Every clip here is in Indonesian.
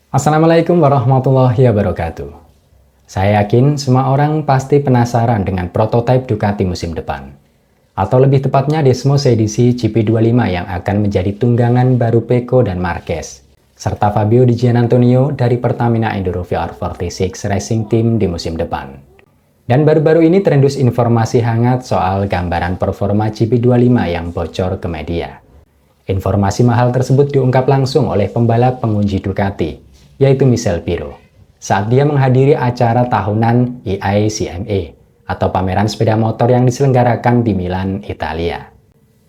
Assalamualaikum warahmatullahi wabarakatuh. Saya yakin semua orang pasti penasaran dengan prototipe Ducati musim depan. Atau lebih tepatnya Desmos edisi GP25 yang akan menjadi tunggangan baru Pecco dan Marquez, serta Fabio Di Giannantonio dari Pertamina Enduro VR46 Racing Team di musim depan. Dan baru-baru ini terendus informasi hangat soal gambaran performa GP25 yang bocor ke media. Informasi mahal tersebut diungkap langsung oleh pembalap pengunci Ducati, yaitu Michel Pirro, saat dia menghadiri acara tahunan IACMA atau pameran sepeda motor yang diselenggarakan di Milan, Italia.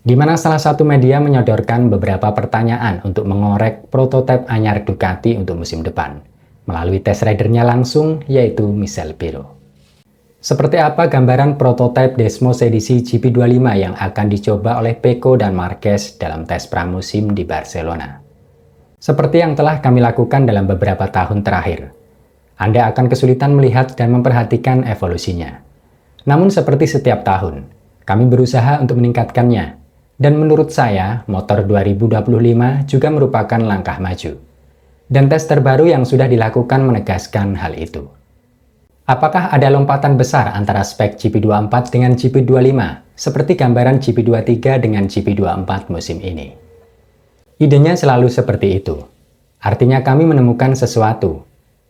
Di mana salah satu media menyodorkan beberapa pertanyaan untuk mengorek prototipe anyar Ducati untuk musim depan, melalui test ridernya langsung, yaitu Michel Pirro. Seperti apa gambaran prototipe Desmos edisi GP25 yang akan dicoba oleh Pecco dan Marquez dalam tes pramusim di Barcelona? Seperti yang telah kami lakukan dalam beberapa tahun terakhir, Anda akan kesulitan melihat dan memperhatikan evolusinya. Namun seperti setiap tahun, kami berusaha untuk meningkatkannya, dan menurut saya, motor 2025 juga merupakan langkah maju. Dan tes terbaru yang sudah dilakukan menegaskan hal itu. Apakah ada lompatan besar antara spek GP24 dengan GP25, seperti gambaran GP23 dengan GP24 musim ini? Idenya selalu seperti itu. Artinya kami menemukan sesuatu.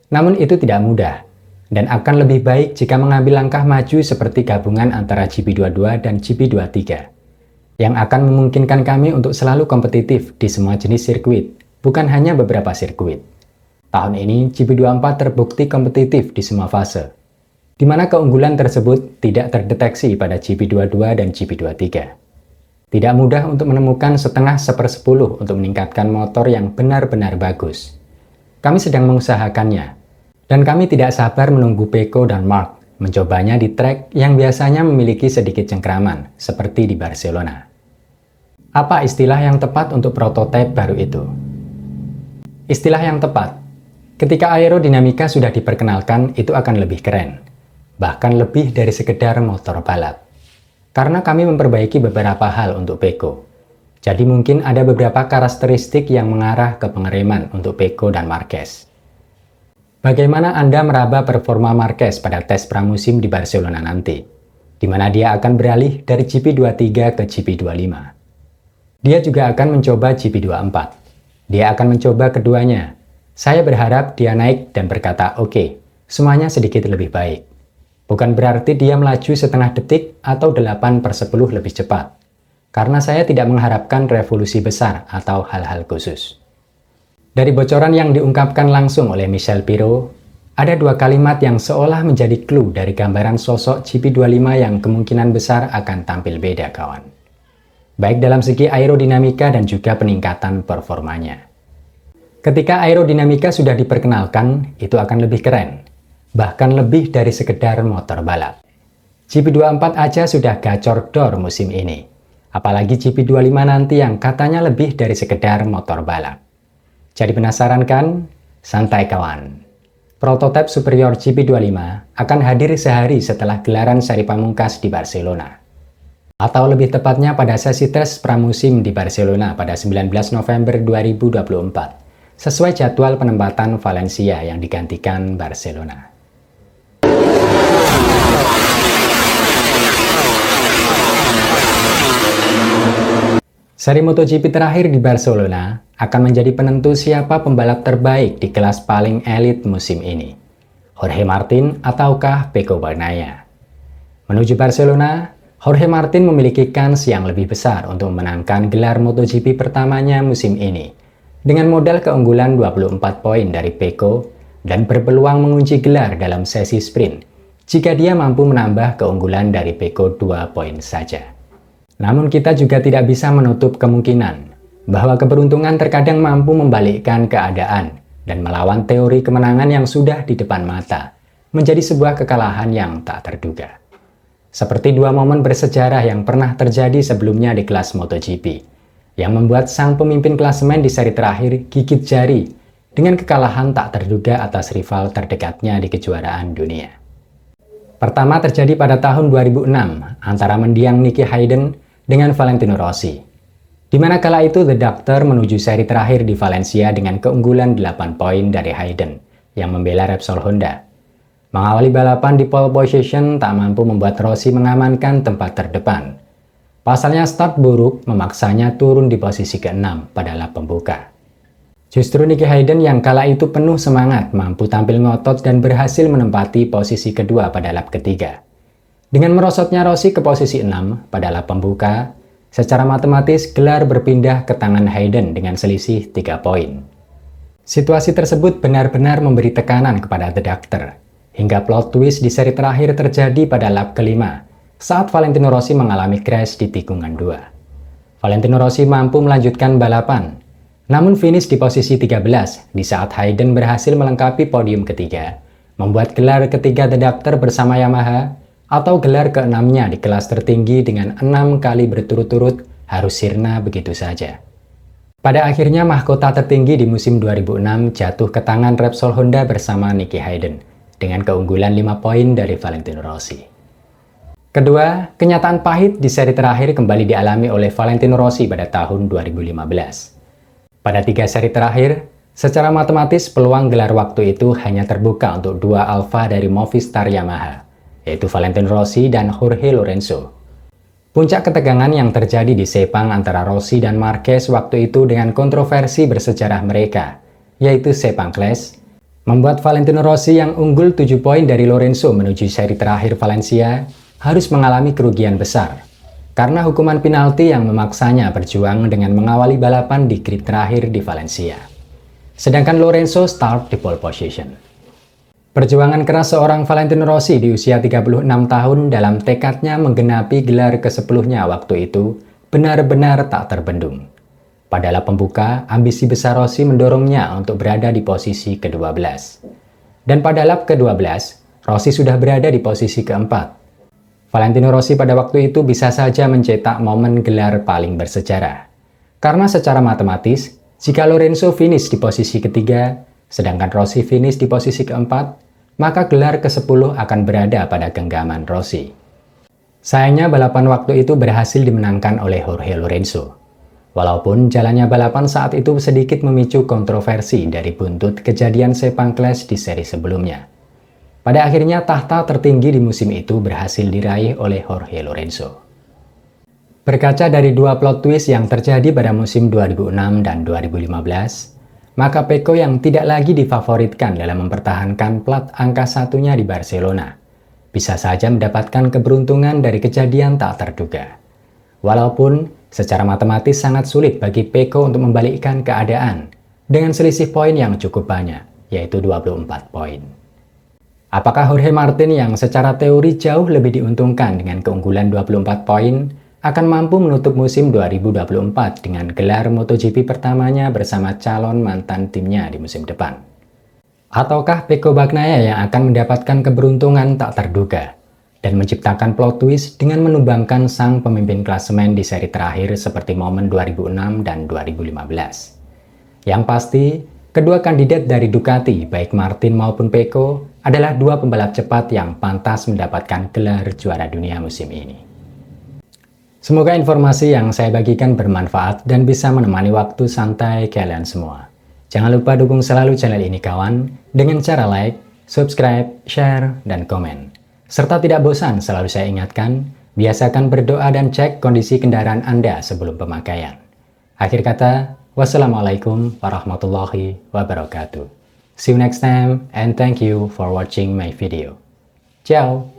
Namun itu tidak mudah, dan akan lebih baik jika mengambil langkah maju seperti gabungan antara GP22 dan GP23, yang akan memungkinkan kami untuk selalu kompetitif di semua jenis sirkuit, bukan hanya beberapa sirkuit. Tahun ini, GP24 terbukti kompetitif di semua fase, di mana keunggulan tersebut tidak terdeteksi pada GP22 dan GP23. Tidak mudah untuk menemukan setengah sepersepuluh untuk meningkatkan motor yang benar-benar bagus. Kami sedang mengusahakannya, dan kami tidak sabar menunggu Pecco dan Marc mencobanya di trek yang biasanya memiliki sedikit cengkraman, seperti di Barcelona. Apa istilah yang tepat untuk prototipe baru itu? Istilah yang tepat, ketika aerodinamika sudah diperkenalkan, itu akan lebih keren. Bahkan lebih dari sekedar motor balap. Karena kami memperbaiki beberapa hal untuk Pecco. Jadi mungkin ada beberapa karakteristik yang mengarah ke pengereman untuk Pecco dan Marquez. Bagaimana Anda meraba performa Marquez pada tes pramusim di Barcelona nanti, di mana dia akan beralih dari GP23 ke GP25. Dia juga akan mencoba GP24. Dia akan mencoba keduanya. Saya berharap dia naik dan berkata, "Oke, semuanya sedikit lebih baik." Bukan berarti dia melaju setengah detik atau 8/10 lebih cepat. Karena saya tidak mengharapkan revolusi besar atau hal-hal khusus. Dari bocoran yang diungkapkan langsung oleh Michel Pirro, ada dua kalimat yang seolah menjadi clue dari gambaran sosok GP25 yang kemungkinan besar akan tampil beda, kawan. Baik dalam segi aerodinamika dan juga peningkatan performanya. Ketika aerodinamika sudah diperkenalkan, itu akan lebih keren. Bahkan lebih dari sekedar motor balap. GP24 aja sudah gacor dor musim ini. Apalagi GP25 nanti yang katanya lebih dari sekedar motor balap. Jadi penasaran kan? Santai kawan. Prototipe superior GP25 akan hadir sehari setelah gelaran seri pamungkas di Barcelona. Atau lebih tepatnya pada sesi tes pramusim di Barcelona pada 19 November 2024. Sesuai jadwal penempatan Valencia yang digantikan Barcelona. Seri MotoGP terakhir di Barcelona akan menjadi penentu siapa pembalap terbaik di kelas paling elit musim ini. Jorge Martin ataukah Pecco Bagnaia? Menuju Barcelona, Jorge Martin memiliki kans yang lebih besar untuk memenangkan gelar MotoGP pertamanya musim ini, dengan modal keunggulan 24 poin dari Pecco dan berpeluang mengunci gelar dalam sesi sprint jika dia mampu menambah keunggulan dari Pecco 2 poin saja. Namun kita juga tidak bisa menutup kemungkinan bahwa keberuntungan terkadang mampu membalikkan keadaan dan melawan teori kemenangan yang sudah di depan mata menjadi sebuah kekalahan yang tak terduga. Seperti dua momen bersejarah yang pernah terjadi sebelumnya di kelas MotoGP, yang membuat sang pemimpin klasemen di seri terakhir gigit jari dengan kekalahan tak terduga atas rival terdekatnya di kejuaraan dunia. Pertama terjadi pada tahun 2006 antara mendiang Nicky Hayden dengan Valentino Rossi. Di mana kala itu The Doctor menuju seri terakhir di Valencia dengan keunggulan 8 poin dari Hayden yang membela Repsol Honda. Mengawali balapan di pole position tak mampu membuat Rossi mengamankan tempat terdepan. Pasalnya start buruk memaksanya turun di posisi ke-6 pada lap pembuka. Justru Nicky Hayden yang kala itu penuh semangat mampu tampil ngotot dan berhasil menempati posisi kedua pada lap ketiga. Dengan merosotnya Rossi ke posisi 6 pada lap pembuka, secara matematis gelar berpindah ke tangan Hayden dengan selisih 3 poin. Situasi tersebut benar-benar memberi tekanan kepada The Doctor, hingga plot twist di seri terakhir terjadi pada lap kelima, saat Valentino Rossi mengalami crash di tikungan 2. Valentino Rossi mampu melanjutkan balapan, namun finish di posisi 13 di saat Hayden berhasil melengkapi podium ketiga, membuat gelar ketiga The Doctor bersama Yamaha atau gelar ke-6-nya di kelas tertinggi dengan 6 kali berturut-turut harus sirna begitu saja. Pada akhirnya mahkota tertinggi di musim 2006 jatuh ke tangan Repsol Honda bersama Nicky Hayden dengan keunggulan 5 poin dari Valentino Rossi. Kedua, kenyataan pahit di seri terakhir kembali dialami oleh Valentino Rossi pada tahun 2015. Pada 3 seri terakhir, secara matematis peluang gelar waktu itu hanya terbuka untuk 2 alfa dari Movistar Yamaha, yaitu Valentino Rossi dan Jorge Lorenzo. Puncak ketegangan yang terjadi di Sepang antara Rossi dan Marquez waktu itu dengan kontroversi bersejarah mereka, yaitu Sepang Clash, membuat Valentino Rossi yang unggul 7 poin dari Lorenzo menuju seri terakhir Valencia harus mengalami kerugian besar, karena hukuman penalti yang memaksanya berjuang dengan mengawali balapan di grid terakhir di Valencia. Sedangkan Lorenzo start di pole position. Perjuangan keras seorang Valentino Rossi di usia 36 tahun dalam tekadnya menggenapi gelar ke-10-nya waktu itu benar-benar tak terbendung. Pada lap pembuka, ambisi besar Rossi mendorongnya untuk berada di posisi ke-12. Dan pada lap ke-12, Rossi sudah berada di posisi ke-4. Valentino Rossi pada waktu itu bisa saja mencetak momen gelar paling bersejarah. Karena secara matematis, jika Lorenzo finish di posisi ketiga, sedangkan Rossi finish di posisi keempat, maka gelar ke-10 akan berada pada genggaman Rossi. Sayangnya balapan waktu itu berhasil dimenangkan oleh Jorge Lorenzo. Walaupun jalannya balapan saat itu sedikit memicu kontroversi dari buntut kejadian Sepang Clash di seri sebelumnya. Pada akhirnya tahta tertinggi di musim itu berhasil diraih oleh Jorge Lorenzo. Berkaca dari 2 plot twist yang terjadi pada musim 2006 dan 2015, maka Pecco yang tidak lagi difavoritkan dalam mempertahankan plat angka 1-nya di Barcelona, bisa saja mendapatkan keberuntungan dari kejadian tak terduga. Walaupun secara matematis sangat sulit bagi Pecco untuk membalikkan keadaan dengan selisih poin yang cukup banyak, yaitu 24 poin. Apakah Jorge Martin yang secara teori jauh lebih diuntungkan dengan keunggulan 24 poin akan mampu menutup musim 2024 dengan gelar MotoGP pertamanya bersama calon mantan timnya di musim depan? Ataukah Pecco Bagnaia yang akan mendapatkan keberuntungan tak terduga dan menciptakan plot twist dengan menumbangkan sang pemimpin klasemen di seri terakhir seperti momen 2006 dan 2015? Yang pasti, kedua kandidat dari Ducati, baik Martin maupun Pecco, adalah 2 pembalap cepat yang pantas mendapatkan gelar juara dunia musim ini. Semoga informasi yang saya bagikan bermanfaat dan bisa menemani waktu santai kalian semua. Jangan lupa dukung selalu channel ini kawan, dengan cara like, subscribe, share, dan komen. Serta tidak bosan selalu saya ingatkan, biasakan berdoa dan cek kondisi kendaraan Anda sebelum pemakaian. Akhir kata, wassalamualaikum warahmatullahi wabarakatuh. See you next time and thank you for watching my video. Ciao!